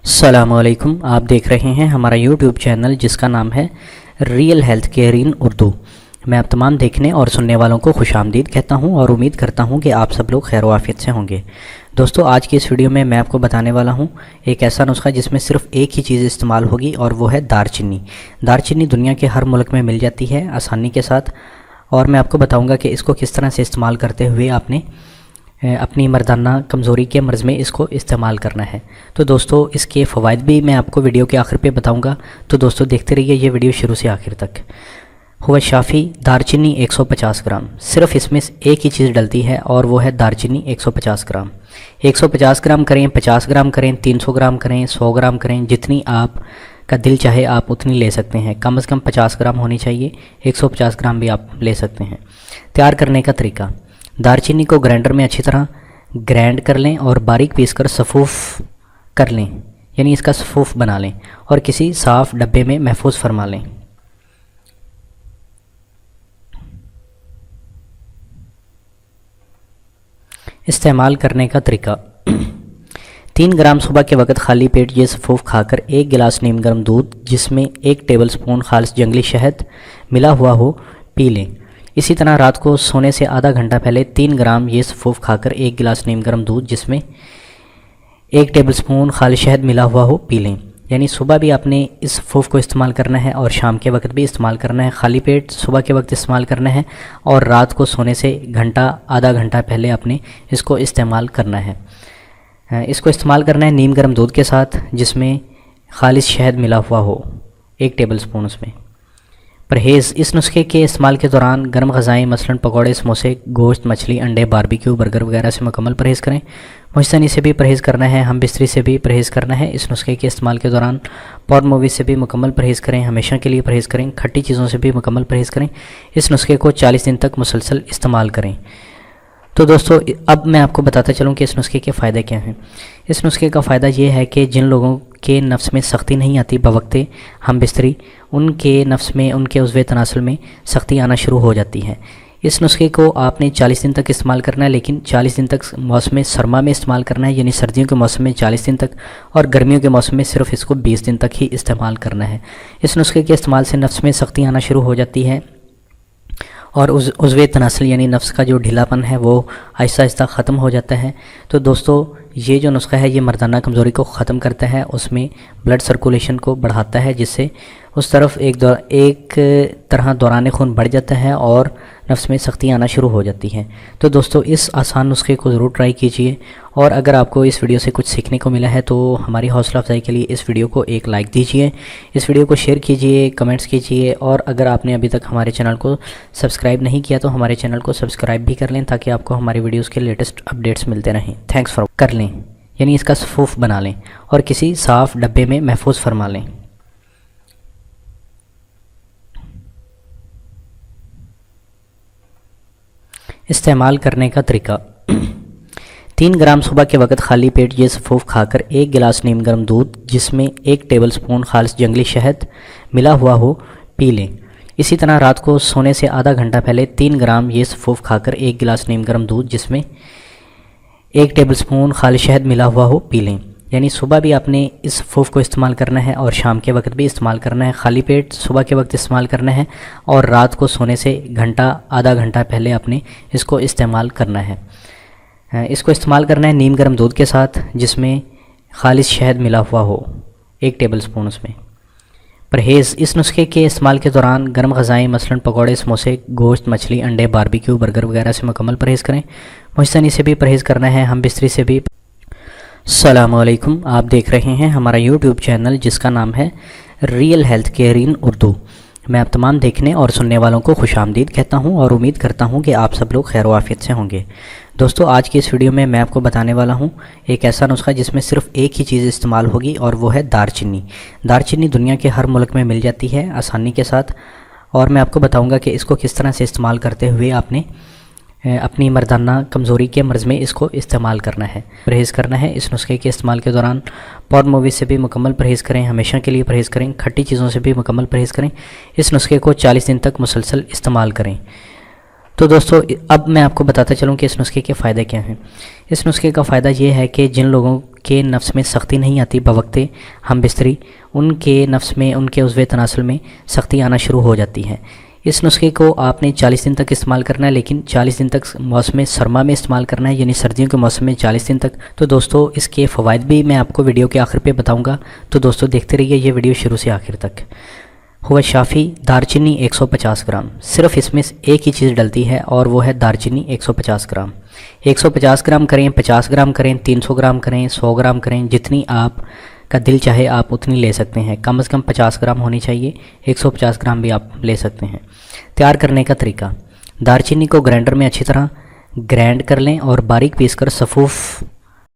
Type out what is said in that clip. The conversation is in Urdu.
السلام علیکم، آپ دیکھ رہے ہیں ہمارا یوٹیوب چینل جس کا نام ہے real health care in Urdu. میں آپ تمام دیکھنے اور سننے والوں کو خوش آمدید کہتا ہوں اور امید کرتا ہوں کہ آپ سب لوگ خیر و عافیت سے ہوں گے۔ دوستو، آج کی اس ویڈیو میں آپ کو بتانے والا ہوں ایک ایسا نسخہ جس میں صرف ایک ہی چیز استعمال ہوگی اور وہ ہے دار چینی۔ دار چینی دنیا کے ہر ملک میں مل جاتی ہے آسانی کے ساتھ، اور میں آپ کو بتاؤں گا کہ اس کو کس طرح سے استعمال کرتے ہوئے آپ نے اپنی مردانہ کمزوری کے مرض میں اس کو استعمال کرنا ہے۔ تو دوستو، اس کے فوائد بھی میں آپ کو ویڈیو کے آخر پہ بتاؤں گا، تو دوستو دیکھتے رہیے یہ ویڈیو شروع سے آخر تک۔ ہوا شافی دار چینی 150 گرام، صرف اس میں ایک ہی چیز ڈلتی ہے اور وہ ہے دار چینی 150 گرام۔ 150 گرام کریں، 50 گرام کریں، 300 گرام کریں، 100 گرام کریں، جتنی آپ کا دل چاہے آپ اتنی لے سکتے ہیں۔ کم از کم 50 گرام ہونی چاہیے، 150 گرام بھی آپ لے سکتے ہیں۔ تیار کرنے کا طریقہ: دار چینی کو گرائنڈر میں اچھی طرح گرائنڈ کر لیں اور باریک پیس کر صفوف کر لیں، یعنی اس کا صفوف بنا لیں اور کسی صاف ڈبے میں محفوظ فرما لیں۔ استعمال کرنے کا طریقہ: 3 گرام صبح کے وقت خالی پیٹ یہ صفوف کھا کر 1 گلاس نیم گرم دودھ جس میں 1 ٹیبل سپون خالص جنگلی شہد ملا ہوا ہو پی لیں۔ اسی طرح رات کو سونے سے آدھا گھنٹہ پہلے 3 گرام یہ صفوف کھا کر 1 گلاس نیم گرم دودھ جس میں 1 ٹیبل سپون خالص شہد ملا ہوا ہو پی لیں۔ یعنی صبح بھی آپ نے اس صفوف کو استعمال کرنا ہے اور شام کے وقت بھی استعمال کرنا ہے۔ خالی پیٹ صبح کے وقت استعمال کرنا ہے اور رات کو سونے سے آدھا گھنٹہ پہلے آپ نے اس کو استعمال کرنا ہے۔ اس کو استعمال کرنا ہے نیم گرم دودھ کے ساتھ جس میں خالص شہد ملا ہوا ہو، 1 ٹیبل سپون اس میں۔ پرہیز: اس نسخے کے استعمال کے دوران گرم غذائیں مثلاً پکوڑے، سموسے، گوشت، مچھلی، انڈے، باربیکیو، برگر وغیرہ سے مکمل پرہیز کریں۔ مشتنی سے بھی پرہیز کرنا ہے، ہم بستری سے بھی پرہیز کرنا ہے۔ اس نسخے کے استعمال کے دوران پورن موویز سے بھی مکمل پرہیز کریں، ہمیشہ کے لیے پرہیز کریں۔ کھٹی چیزوں سے بھی مکمل پرہیز کریں۔ اس نسخے کو 40 دن تک مسلسل استعمال کریں۔ تو دوستو، اب میں آپ کو بتاتا چلوں کہ اس نسخے کے فائدے کیا ہیں۔ اس نسخے کا فائدہ یہ ہے کہ جن لوگوں کے نفس میں سختی نہیں آتی بوقت ہم بستری، ان کے نفس میں، ان کے عضو تناسل میں سختی آنا شروع ہو جاتی ہے۔ اس نسخے کو آپ نے 40 دن تک استعمال کرنا ہے، لیکن 40 دن تک موسم سرما میں استعمال کرنا ہے، یعنی سردیوں کے موسم میں 40 دن تک، اور گرمیوں کے موسم میں صرف اس کو 20 دن تک ہی استعمال کرنا ہے۔ اس نسخے کے استعمال سے نفس میں سختی آنا شروع ہو جاتی ہے اور عضو تناسل یعنی نفس کا جو ڈھیلا پن ہے وہ آہستہ آہستہ ختم ہو جاتا ہے۔ تو دوستو، یہ جو نسخہ ہے یہ مردانہ کمزوری کو ختم کرتا ہے، اس میں بلڈ سرکولیشن کو بڑھاتا ہے، جس سے اس طرف ایک طرح دوران خون بڑھ جاتا ہے اور نفس میں سختی آنا شروع ہو جاتی ہے۔ تو دوستو، اس آسان نسخے کو ضرور ٹرائی کیجئے، اور اگر آپ کو اس ویڈیو سے کچھ سیکھنے کو ملا ہے تو ہماری حوصلہ افزائی کے لیے اس ویڈیو کو ایک لائک دیجئے، اس ویڈیو کو شیئر کیجئے، کمنٹس کیجئے، اور اگر آپ نے ابھی تک ہمارے چینل کو سبسکرائب نہیں کیا تو ہمارے چینل کو سبسکرائب بھی کر لیں تاکہ آپ کو ہماری ویڈیوز کے لیٹسٹ اپڈیٹس ملتے رہیں۔ تھینکس فار کر لیں، یعنی اس کا صفوف بنا لیں اور کسی صاف ڈبے میں محفوظ فرما لیں۔ استعمال کرنے کا طریقہ: 3 گرام صبح کے وقت خالی پیٹ یہ صفوف کھا کر 1 گلاس نیم گرم دودھ جس میں 1 ٹیبل سپون خالص جنگلی شہد ملا ہوا ہو پی لیں۔ اسی طرح رات کو سونے سے آدھا گھنٹہ پہلے 3 گرام یہ صفوف کھا کر 1 گلاس نیم گرم دودھ جس میں 1 ٹیبل سپون خالص شہد ملا ہوا ہو پی لیں۔ یعنی صبح بھی آپ نے اس صفوف کو استعمال کرنا ہے اور شام کے وقت بھی استعمال کرنا ہے۔ خالی پیٹ صبح کے وقت استعمال کرنا ہے اور رات کو سونے سے آدھا گھنٹہ پہلے آپ نے اس کو استعمال کرنا ہے۔ اس کو استعمال کرنا ہے نیم گرم دودھ کے ساتھ جس میں خالص شہد ملا ہوا ہو، 1 ٹیبل سپون اس میں۔ پرہیز: اس نسخے کے استعمال کے دوران گرم غذائیں مثلاً پکوڑے، سموسے، گوشت، مچھلی، انڈے، باربیکیو، برگر وغیرہ سے مکمل پرہیز کریں۔ مشتنی سے بھی پرہیز کرنا ہے، ہم بستری سے بھی۔ السلام علیکم، آپ دیکھ رہے ہیں ہمارا یوٹیوب چینل جس کا نام ہے real health care in Urdu. میں آپ تمام دیکھنے اور سننے والوں کو خوش آمدید کہتا ہوں اور امید کرتا ہوں کہ آپ سب لوگ خیر و عافیت سے ہوں گے۔ دوستو، آج کی اس ویڈیو میں آپ کو بتانے والا ہوں ایک ایسا نسخہ جس میں صرف ایک ہی چیز استعمال ہوگی اور وہ ہے دار چینی۔ دار چینی دنیا کے ہر ملک میں مل جاتی ہے آسانی کے ساتھ، اور میں آپ کو بتاؤں گا کہ اس کو کس طرح سے استعمال کرتے ہوئے آپ نے اپنی مردانہ کمزوری کے مرض میں اس کو استعمال کرنا ہے، پرہیز کرنا ہے۔ اس نسخے کے استعمال کے دوران پورن موویز سے بھی مکمل پرہیز کریں، ہمیشہ کے لیے پرہیز کریں۔ کھٹی چیزوں سے بھی مکمل پرہیز کریں۔ اس نسخے کو 40 دن تک مسلسل استعمال کریں۔ تو دوستو اب میں آپ کو بتاتا چلوں کہ اس نسخے کے فائدے کیا ہیں۔ اس نسخے کا فائدہ یہ ہے کہ جن لوگوں کے نفس میں سختی نہیں آتی بوقت ہم بستری، ان کے نفس میں، ان کے عضو تناسل میں سختی آنا شروع ہو جاتی ہے۔ اس نسخے کو آپ نے 40 دن تک استعمال کرنا ہے، لیکن 40 دن تک موسم سرما میں استعمال کرنا ہے، یعنی سردیوں کے موسم میں 40 دن تک۔ تو دوستو اس کے فوائد بھی میں آپ کو ویڈیو کے آخر پہ بتاؤں گا، تو دوستو دیکھتے رہیے یہ ویڈیو شروع سے آخر تک۔ ہوا شافی دارچینی 150 گرام، صرف اس میں ایک ہی چیز ڈلتی ہے اور وہ ہے دارچینی 150 گرام۔ 150 گرام کریں، 50 گرام کریں، 300 گرام کریں، 100 گرام کریں، جتنی آپ کا دل چاہے آپ اتنی لے سکتے ہیں۔ کم از کم 50 گرام ہونی چاہیے، 150 گرام بھی آپ لے سکتے ہیں۔ تیار کرنے کا طریقہ: دارچینی کو گرائنڈر میں اچھی طرح گرائنڈ کر لیں اور باریک پیس کر صفوف